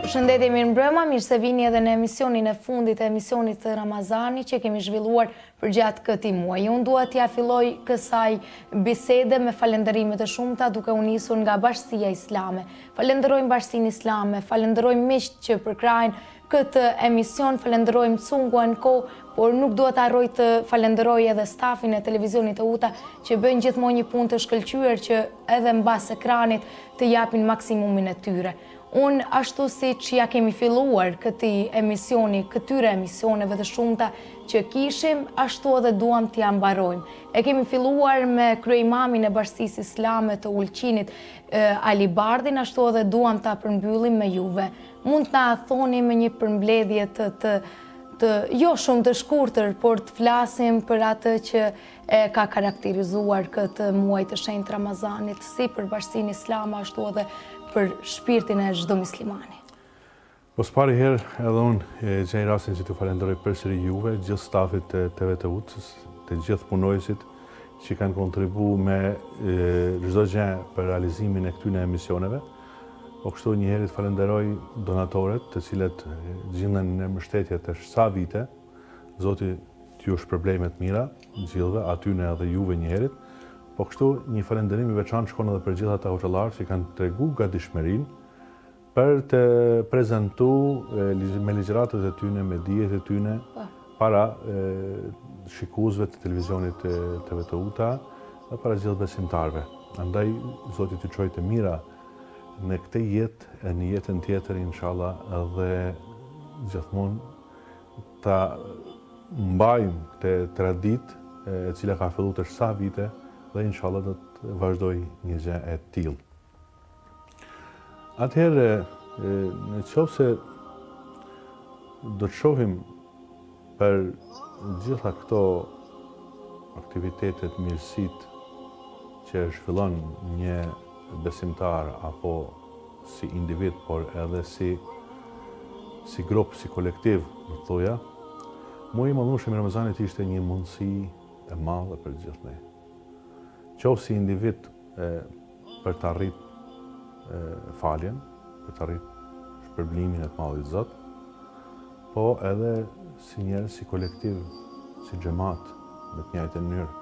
Përshëndetje, mirë mbrëma, mirë se vini edhe në emisionin e fundit e emisionit të Ramazanit që kemi zhvilluar për gjatë këtij muaji. Unë dua t'ja filloj kësaj bisede me falënderimet e shumta duke u nisur nga Bashkia Islame. Falenderojmë Bashkinë Islame, falenderojmë miqt që përkrajnë këtë emision, falenderojmë Cunguan Ko, por nuk dua të harroj të falenderoj edhe stafin e televizionit të UTA që bëjnë gjithmonë një punë të shkëlqyer që edhe mbas ekranit të japin maksimumin e tyre. Unë ashtu si që ja kemi filluar këtij emisioni, këtyre emisioneve të shumta që kishim, ashtu edhe duam t'ja mbarojmë. E kemi filluar me krye'imamin e Bashkisë Islame të Ulqinit, Ali Bardhin, ashtu edhe duam ta përmbyllim me juve. Mund t'na thoni me një përmbledhje të jo shumë të shkurtër, por të flasim për atë që ka karakterizuar këtë muaj të shenjtë Ramazanit, si për Bashkinë Islame, ashtu edhe për shpirtin e çdo muslimani. Po s'pari herë edhe unë gjej rastin që t'ju falenderoj përsëri juve, gjithë stafit të TV-s, të gjithë punojësit që kanë kontribuar me çdo gjë për realizimin e këtyre emisioneve. Po kështu një herë të falenderoj donatorët, të cilët gjenden në mbështetje të sa vite. Zoti t'ju shpërblej me të mira, gjithëve, atyne edhe juve një herë. Po kështu një falenderim i veçantë shkon edhe për gjithë ata hoxhallarë që kanë treguar gatishmërinë për të prezantuar me ligjëratët e tyre, me dijet e tyre para shikuesve të televizionit TV të UTA dhe para gjithë besimtarëve. Andaj Zoti t'ju çojë të mira në këtë jetë e në jetën tjetër inshallah edhe gjithmonë ta mbajmë këtë traditë e cila ka filluar të sa vite dhe inshallah do të vazhdoj një gjë e tillë. Atëherë, në qoftë se do të shohim për gjitha këto aktivitetet, mirësitë që zhvillon një besimtar apo si individ, por edhe si grup, si kolektiv, më thoja, muaji i mëdhenj i Ramazanit ishte një mundësi e madhe për gjithë ne. Qoftë si individ për të arrit faljen, për të arrit shpërblimin e të madhit Zot, po edhe si njerëz, si kolektiv, si xhamat, në të njëjtën mënyrë.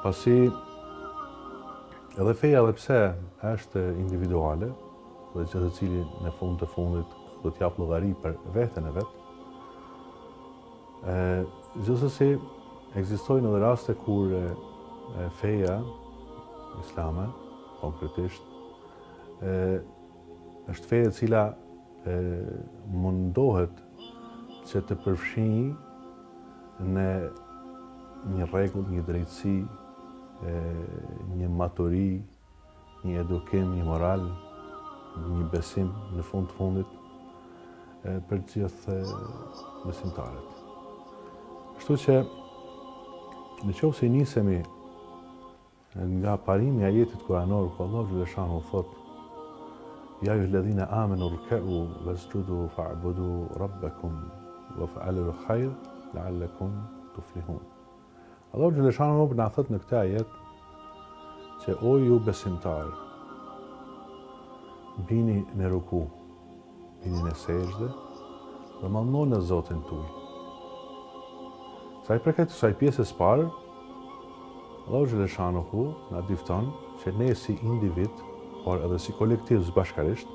Pasi edhe feja edhe pse është individuale, dhe çdo cili në fund të fundit do të jap llogari për veten e vet, gjithsesi ekzistojnë edhe raste kur feja islame, konkretisht, është feja e cila mundohet që të përfshijë në një rregull, një drejtësi, një maturi, një edukim, një moral, një besim në fund të fundit për gjithë besimtarët. Kështu që në qoftë se nisemi nga parimi i ajetit kuranor ku Allahu xhaleshanu thot: "Ya ayyuhalladhina amanu rka'u wasjudu fa'budu rabbakum wa fa'alu al-khayr la'allakum tuflihun." Allahu xhaleshanu na thot në këtë ajet që o ju besimtar, bini në ruku, bini në sejdë dhe mallnoni Zotin tuaj. Sa i përket kësaj pjesës parë, Allahu xhaleshanuhu na difton që ne si individ, por edhe si kolektiv bashkarisht,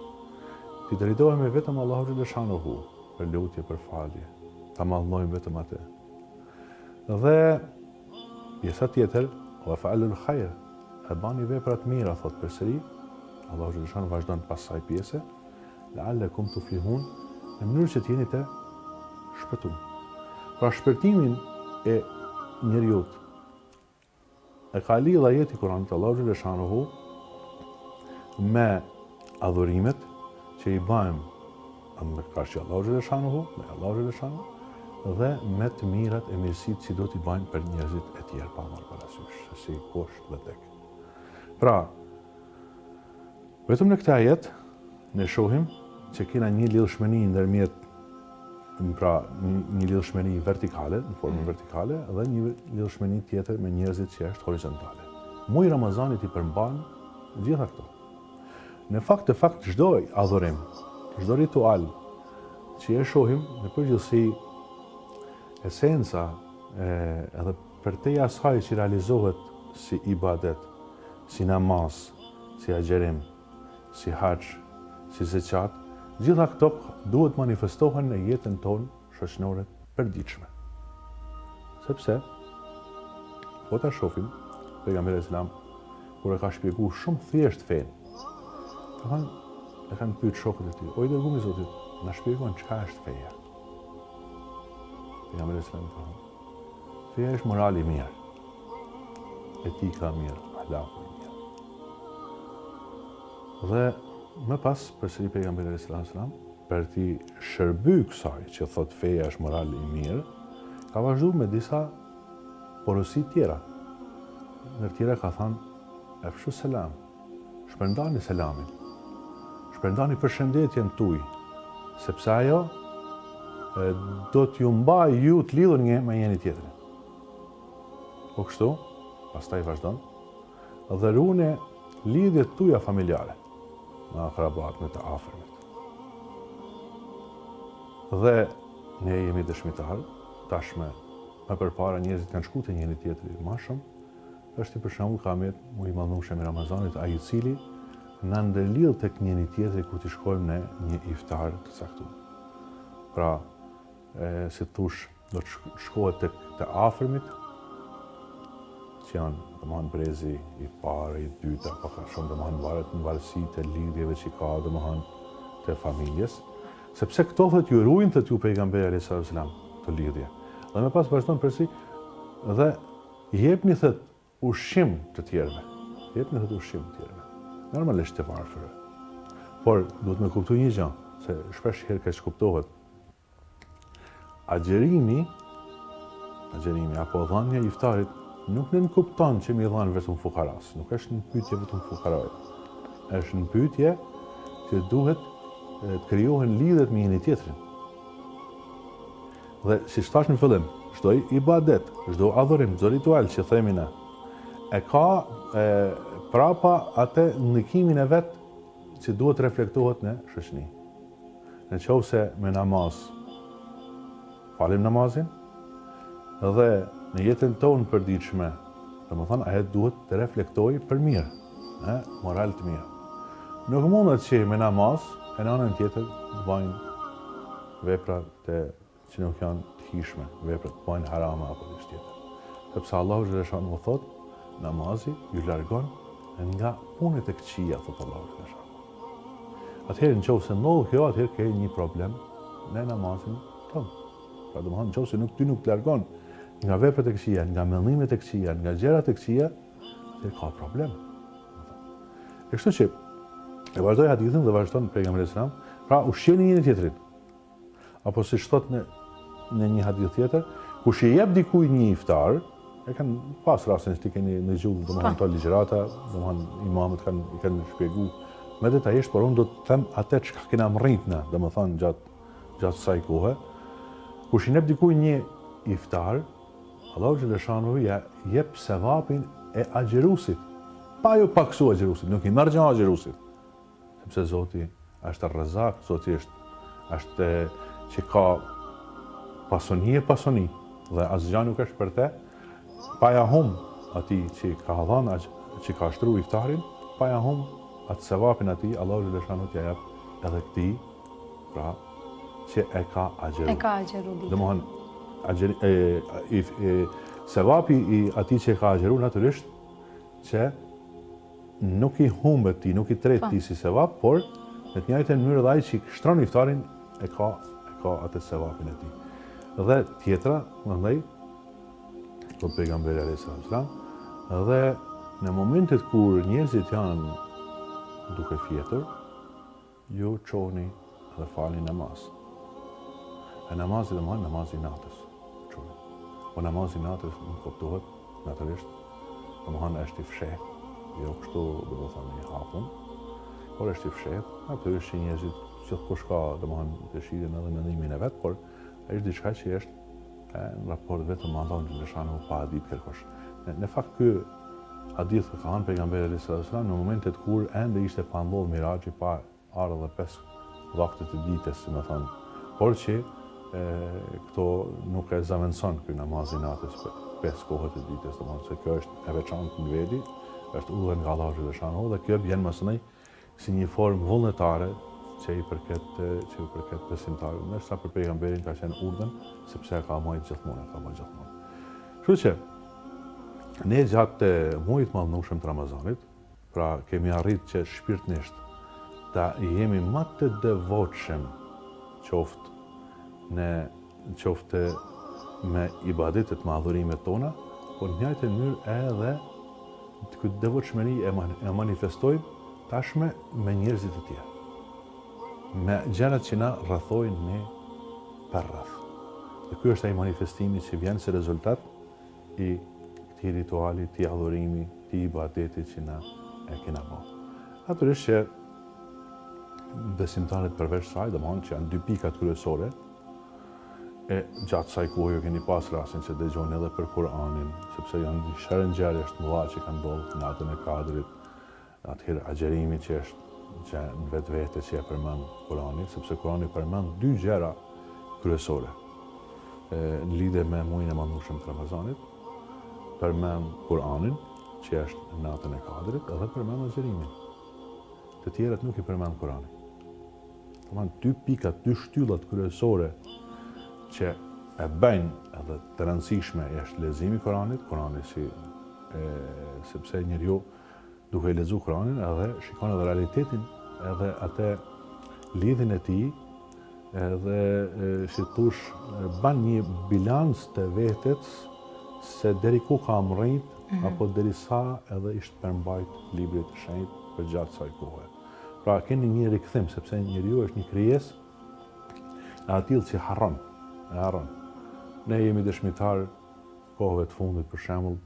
t'i drejtohemi vetëm Allahu xhaleshanuhu për lutje, për falje, ta mallnojmë vetëm atë. Dhe pjesa tjetër, wa fa'alul khair, e bani vepra të mira, thot përsëri, Allahu xhaleshanuhu vazhdon pas kësaj pjese, la'allakum tuflihun, në mënyrë që t'jeni të shpëtuar. Pra shpëtimin e njeriut e ka lidhur ajeti Kuranit Allahu xhaleshanuhu me adhurimet që i bëjmë me karshi Allahu xhaleshanuhu, me Allahu xhaleshanuhu dhe me të mirat e mirësitë që do t'i bëjmë për njerëzit e tjerë pa marrë parasysh, si kush dhe tek. Pra, vetëm në këtë ajet ne shohim që kena një lidhshmëri ndërmjet, pra një lidhshmëri vertikale, në formën vertikale, dhe një lidhshmëri tjetër me njerëzit që është horizontale. Muaji i Ramazanit i përmban gjitha këto. Në fakt çdo adhurim çdo ritual që e shohim në përgjithësi esenca edhe përteja asaj që realizohet si ibadet, si namaz, si agjerim, si haxh, si zeqat, gjitha këto duhet manifestohen në jetën tonë shoqërore përditshme. Sepse, po ta shohim, pejgamberi Islam, kur e ka shpjeguar shumë thjesht fenë, e kanë pyet shokët e tij, o i dërguar i Zotit, na shpjegon çka është feja. Pejgamberi Islam ka thënë, feja është morali i mirë, etika e mirë, ahlaku i mirë. Dhe më pas përsëri pejgamberi Islam për t'i shërby kësaj që thot feja është morali i mirë, ka vazhduar me disa porosi tjera. Ndër tjera ka thënë, efshu selam, shpërndani selamin, shpërndani përshëndetjen tuaj, sepse ajo do t'ju mbaj ju të lidhur me njëri tjetrin. Po kështu, pastaj vazhdon, dhe rune lidhjet tuaja familjare, me akrabat, me të afërmit. Dhe ne jemi dëshmitar, tashme më përpara njerëzit kanë shkuar te njëri tjetri më shumë, është për shembull Kamet, mu i madhnueshëm i Ramazanit, ai i cili na ndërlidh tek njëri tjetri kur të shkojmë në një iftar të caktuar. Pra, si thosh, do të shkohet tek të afërmit, që janë domethënë brezi i parë, i dytë, apo ka shumë domethënë varet në varësi të lidhjeve që ka domethënë të familjes, sepse këto thotë ju ruajnë të ju pejgamberi alayhis salam të lidhje. Dhe më pas vazhdon përsi dhe jepni thot ushqim të tjerëve. Jepni thot ushqim të tjerëve. Normalisht të varfërve. Por duhet me kuptuar një gjë, se shpesh herë keq kuptohet. Agjerimi apo dhënia e iftarit nuk nën kupton që mi dhanë vetëm fukaras, nuk është një pyetje vetëm fukarave. Është një pyetje që duhet të krijohen lidhjet me njëri tjetrin. Dhe si thash në fillim, çdo ibadet, çdo adhurim, çdo ritual që themi ne, e ka prapa atë ndikimin e vet që duhet reflektohet në shoqëni. Në qoftë me namaz, falim namazin, dhe në jetën tonë përditshme, domethënë ajo duhet të reflektojë për mirë, moral të mirë. Nuk mundet që me namaz e në anën tjetër të bëjnë vepra që nuk janë të hishme, vepra të bëjnë harama apo diçka tjetër. Sepse Allahu xhaleshanu thot, namazi ju largon nga punët e këqija, thot Allahu xhaleshanu. Atëherë nëse ndodh kjo, atëherë ke një problem në namazin tonë. Pra domethënë nëse ty nuk të largon nga veprat e këqija, nga mendimet e këqija, nga gjërat e këqija, atëherë ka problem. Kështu që e vazhdoi hadithin dhe vazhdon pejgamberi sallallahu alajhi wasallam, pra ushqeni njëri tjetrin. Apo siç thot në një hadith tjetër, kush i jep dikujt një iftar, e kanë pas rastin që ti keni në gjuhë, domethënë ato ligjërata, domethënë imamët i kanë shpjeguar me detajisht, por unë do të them atë çka kena rrit ne, domethënë gjatë kësaj kohe. Kush i jep dikujt një iftar, Allahu xhaleshanu ja jep sevapin e agjerusit. Pa ju paksu agjerusit, nuk i merr gjë agjerusit. Sepse Zoti është Ar-Razak, Zoti është që ka pasoni, dhe asgjë nuk është për te, pa ja hum atij që ka dhënë, që ka shtruar iftarin, pa ja hum atë sevapin atij, Allahu xhaleshanu t'ia jep edhe këtij, pra që e ka agjeruar. E ka agjeruar. Domethënë sevapi i atij që ka agjeruar natyrisht që nuk i humbet ti, nuk i tret ti si sevap, por në të njëjtën mënyrë dhe ai që shtron iftarin e ka atë sevapin e tij. Dhe tjetra, prandaj, po pejgamberi alayhis salam, dhe në momentet kur njerëzit janë duke fjetur, ju çoni dhe falni namaz. E namazi domethënë namazi i natës. Po namazi i natës nuk kuptohet natyrisht, domethënë është i fshehtë, jo kështu domethënë i hapur, por është i fshehtë, natyrisht që njerëzit gjithkush ka domethënë dëshirën edhe mendimin e vet, por është diçka që është në raport vetëm me Allahun xhaleshanu pa ditë kërkosh. Në fakt ky hadith ka thënë pejgamberi alayhis salam në momentet kur ende ishte pa ndodhur Miraxhi, pa ardhur edhe 5 vaktet e ditës, si më thënë, por që këto nuk e zavendëson ky namazin natës për 5 kohët e ditës, domethënë se kjo është e veçantë në veti, është udhën nga Allahu xhaleshanhu dhe kjo vjen më së miri si një formë vullnetare që i përket besimtarit. Ndërsa për pejgamberin ka qenë urdhën sepse e ka marrë gjithmonë. Kështu që ne gjatë muajit mallnushëm të Ramazanit, pra kemi arritë që shpirtnisht ta jemi më të devotshëm qoftë me ibadetet, me adhurimet tona, por në njëjtën mënyrë edhe këtë devotshmëri e manifestojmë tashme me njerëzit e tjerë, me gjërat që na rrethojnë ne për rreth. Dhe ky është ai manifestimi që vjen si rezultat i këtij rituali, këtij adhurimi, këtij ibadeti që na e kena bërë. Natyrisht që besimtarët përveç saj, domethënë që janë 2 pikat kryesore, e gjatë saj kohë keni pas rastin që dëgjoni edhe për Kur'anin, sepse janë shërë ngjarje të mëdha që kanë ndodhur natën e Kadrit, atëherë agjerimi që është në vetvete që e përmend Kur'ani, sepse Kur'ani përmend 2 gjëra kryesore. Në lidhje me muajin e mallnushëm të Ramazanit, përmend Kur'anin, që është natën e Kadrit, edhe përmend agjerimin. Të tjerat nuk i përmend Kur'ani. Domethënë 2 pikat, 2 shtyllat kryesore që e bëjnë edhe të rëndësishme është leximi i Kuranit, sepse njeriu duke lexuar Kuranin edhe shikon edhe realitetin, edhe atë lidhjen e tij, edhe si thosh bën një bilans të vetes se deri ku ka mrit apo deri sa edhe ishte përmbajt libri të shenjtë për gjatë kësaj kohe. Pra keni një rikthim sepse njeriu është një krijesë e atill që harron. Ne jemi dëshmitar kohëve të fundit, për shembull,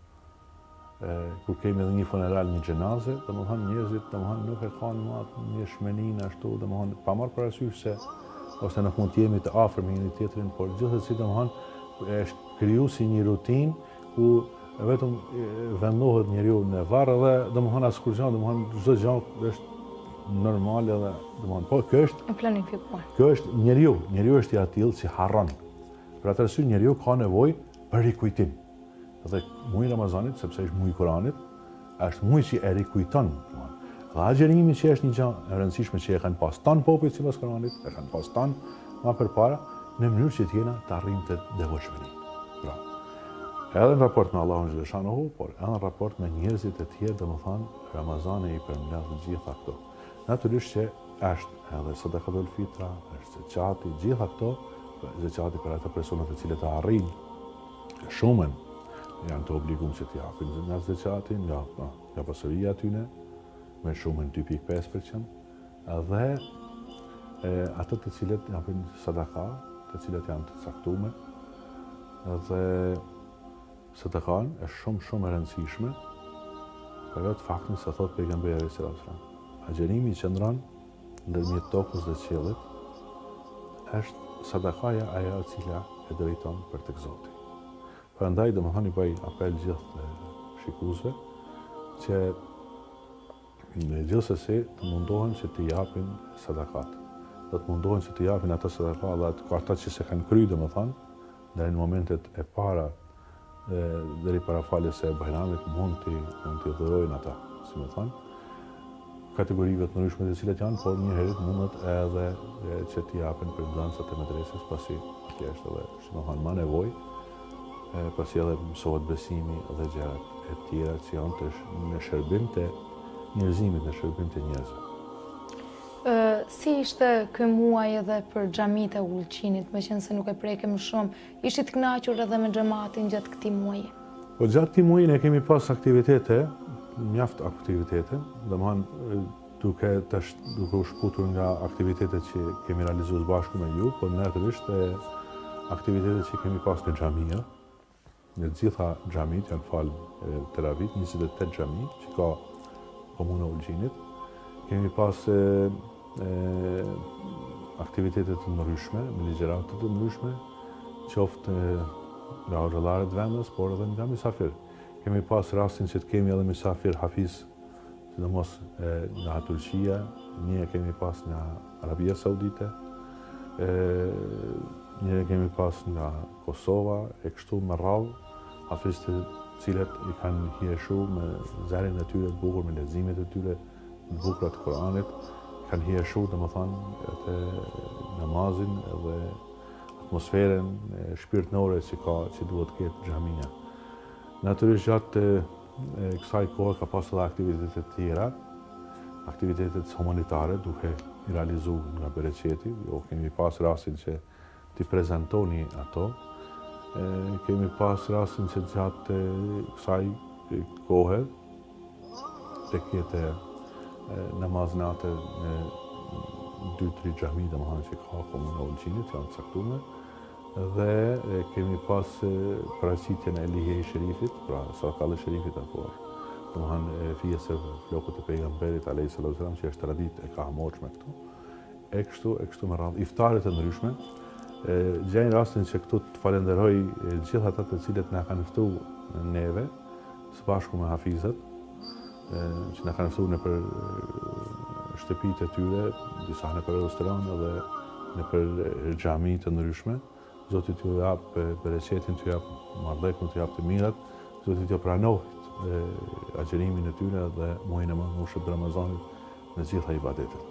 kur kemi edhe një funeral, një xhenaze, domethënë njerëzit nuk e kanë më atë një shmeninë ashtu, domethënë pa marrë parasysh se ose nuk mund të jemi të afër me njëri tjetrin, por gjithsesi domethënë është kriju si një rutinë ku vetëm vendohet njeriu në varr dhe domethënë as kur gjë, domethënë çdo gjë është normale dhe domethënë po kjo është e planifikuar. Kjo është njeriu është i atill që harron. Për atë arsye njeriu ka nevojë për rikujtim. Dhe muaji i Ramazanit, sepse është muaji i Kuranit, është muaji që e rikujton. Dhe agjerimi që është një gjë e rëndësishme që e kanë pas tan popujt sipas Kuranit, e kanë pas tan më përpara në mënyrë që të jena të arrijmë të devotshmëri. Pra, edhe në raport me Allahun xhaleshanhu, por edhe në raport me njerëzit e tjerë, domethënë Ramazani i përmbledh të gjitha këto. Natyrisht që është edhe sadakatul fitra, është zeqati, gjitha këto, zeqati për ata persona të cilët e arrijnë shumën, janë të obliguar që të japin nga zeqati, nga pasuria e tyre, me shumën 2.5%, dhe ato të cilët japin sadaka, të cilët janë të caktuar, dhe sadakan është shumë e rëndësishme për vetë faktin se thot pejgamberi sallallahu alajhi wasallam. Agjerimi i qëndron ndërmjet tokës dhe qiellit është sadakaja ajo e cila e drejton për tek Zoti. Prandaj domethënë i bëj apel gjithë shikuesve që gjithsesi të mundohen që të japin sadakat. Do të mundohen që të japin ato sadaka dhe ata që se kanë kryer domethënë deri në momentet e para deri para faljes së Bajramit mund t'i dhurojnë ata, si më thënë, kategorive të ndryshme të cilat janë, por një herët mundet edhe që t'i japin për dansat e medresës, pasi atje është edhe, domethënë, më nevojë, pasi edhe mësohet besimi dhe gjërat e tjera që janë në shërbim të njerëzimit, në shërbim të njerëzve. Si ishte ky muaj edhe për xhamitë e Ulqinit, meqense nuk e prekem shumë, ishit kënaqur edhe me xhamatin gjatë këtij muaji? Po gjatë këtij muaji ne kemi pas aktivitete, mjaft aktivitete, domethënë duke u shputur nga aktivitetet që kemi realizuar bashkë me ju, por natyrisht aktivitetet që kemi pas në xhamia. Në të gjitha xhamit janë falë teravit, 28 xhami që ka komuna Ulqinit. Kemi pas aktivitetet të ndryshme, me ligjërata të ndryshme, qoftë nga hoxhallarët vendës, por edhe nga mysafir. Kemi pas rastin që të kemi edhe mysafir hafiz sidomos nga Turqia, një kemi pas nga Arabia Saudite, një kemi pas nga Kosova, e kështu me radhë, hafizë të cilët i kanë hieshu me zërin e tyre të bukur, me leximet e tyre të bukura të Koranit, kanë hieshu, domethënë, edhe namazin edhe atmosferën shpirtënore që duhet të ketë xhamia. Natyrisht gjatë kësaj kohe ka pas edhe aktivitete të tjera, aktivitetet humanitare duke i realizu nga bereqeti, jo kemi pas rastin që t'i prezentoni ato, kemi pas rastin që gjatë kësaj kohe të kete namaz natë në 2-3 xhami, domethënë që ka komunë Olçinit, që janë caktuar, dhe kemi pas paraqitjen e Lihej Sherifit, pra Sallallahut Sherifit apo domethënë fjesë se flokët e pejgamberit alayhis salam që është traditë e kahmoçme këtu. E kështu me radhë, iftare të ndryshme. Gjej rastin që këtu të falenderoj gjithë ata të cilët na kanë ftuar neve së bashku me hafizët, që na kanë ftuar nëpër shtëpitë e tyre, disa nëpër restorane dhe nëpër xhami të ndryshme. Zoti t'ju jap bereqetin, t'ju jap marrëdhënien, t'ju jap të mirat, Zoti t'ju pranohet agjërimin e tyre dhe muajin e mëndueshëm të Ramazanit në gjitha ibadetet.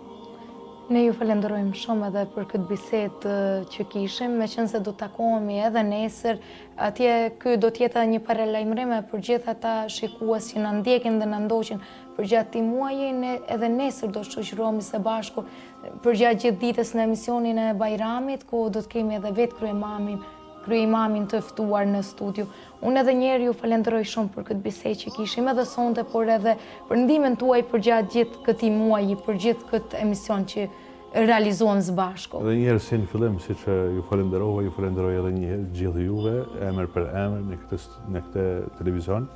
Ne ju falenderojmë shumë edhe për këtë bisedë që kishim, meqense do të takohemi edhe nesër, atje ky do të jetë një paralajmërim për gjithë ata shikues që na ndjekin dhe na ndoqin përgjatë këtij muaji, ne edhe nesër do të shoqërohemi së bashku përgjatë gjithë ditës në emisionin e Bajramit, ku do të kemi edhe vetë krye'imamin të ftuar në studio. Unë edhe njerë ju falenderoj shumë për këtë bisedë që kishim edhe sonte, por edhe për ndihmën tuaj përgjatë gjithë këtij muaji, për gjithë këtë emision që realizuam së bashku. Edhe njerë si në fillim, si që ju falenderoj edhe njerë gjithë juve, emër për emër në këtë televizion.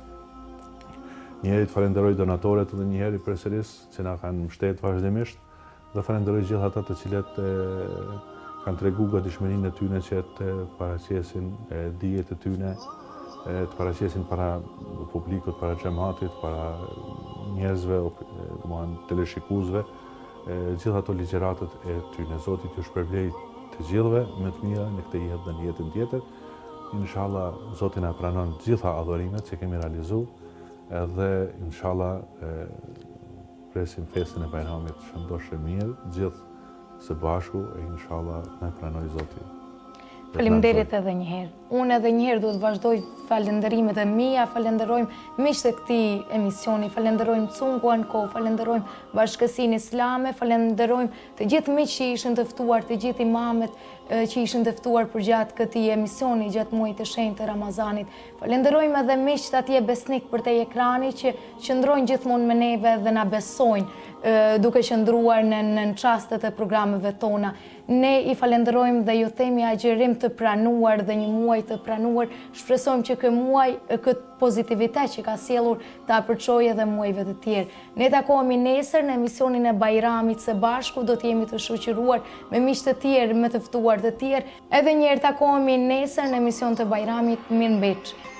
Njerë të falenderoj donatorët edhe njerë i përsëris që na kanë mbështetur vazhdimisht, dhe falenderoj gjithë ata të cilët kanë tregu gatishmërinë e tyre që të paraqesin dijet e tyre, të paraqesin para publikut, para xhamatit, para njerëzve, domethënë teleshikuesve, gjithë ato ligjëratët e tyre. Zoti t'ju shpërblej të gjithëve me të mira në këtë jetë dhe në jetën tjetër. Inshallah Zoti na pranon gjitha adhurimet që kemi realizuar, edhe inshallah presim festën e Bajramit shëndoshë mirë, gjithë së bashku e inshallah na pranoj Zoti. Faleminderit edhe një herë. Unë edhe një herë duhet vazhdoj falenderimet e mia, falenderojmë miqtë e këtij emisioni, falenderojmë Cunguan Ko, falenderojmë Bashkësinë Islame, falenderojmë të gjithë miqtë që ishin të ftuar, të gjithë imamet që ishin të ftuar përgjatë këtij emisioni gjatë muajit të shenjtë të Ramazanit. Falenderojmë edhe miqtë atje besnik përtej ekranit që qëndrojnë gjithmonë me neve dhe na besojnë duke qëndruar në çastet e programeve tona. Ne i falenderojmë dhe ju themi agjerim të pranuar dhe një muaj të pranuar. Shpresojmë që ky muaj, këtë pozitivitet që ka sjellur ta përçojë edhe muajve të tjerë. Ne takohemi nesër në emisionin e Bajramit së bashku, do të jemi të shoqëruar me miq të tjerë, me të ftuar të tjerë. Edhe një herë takohemi nesër në emision të Bajramit. Mirëmbëjtje.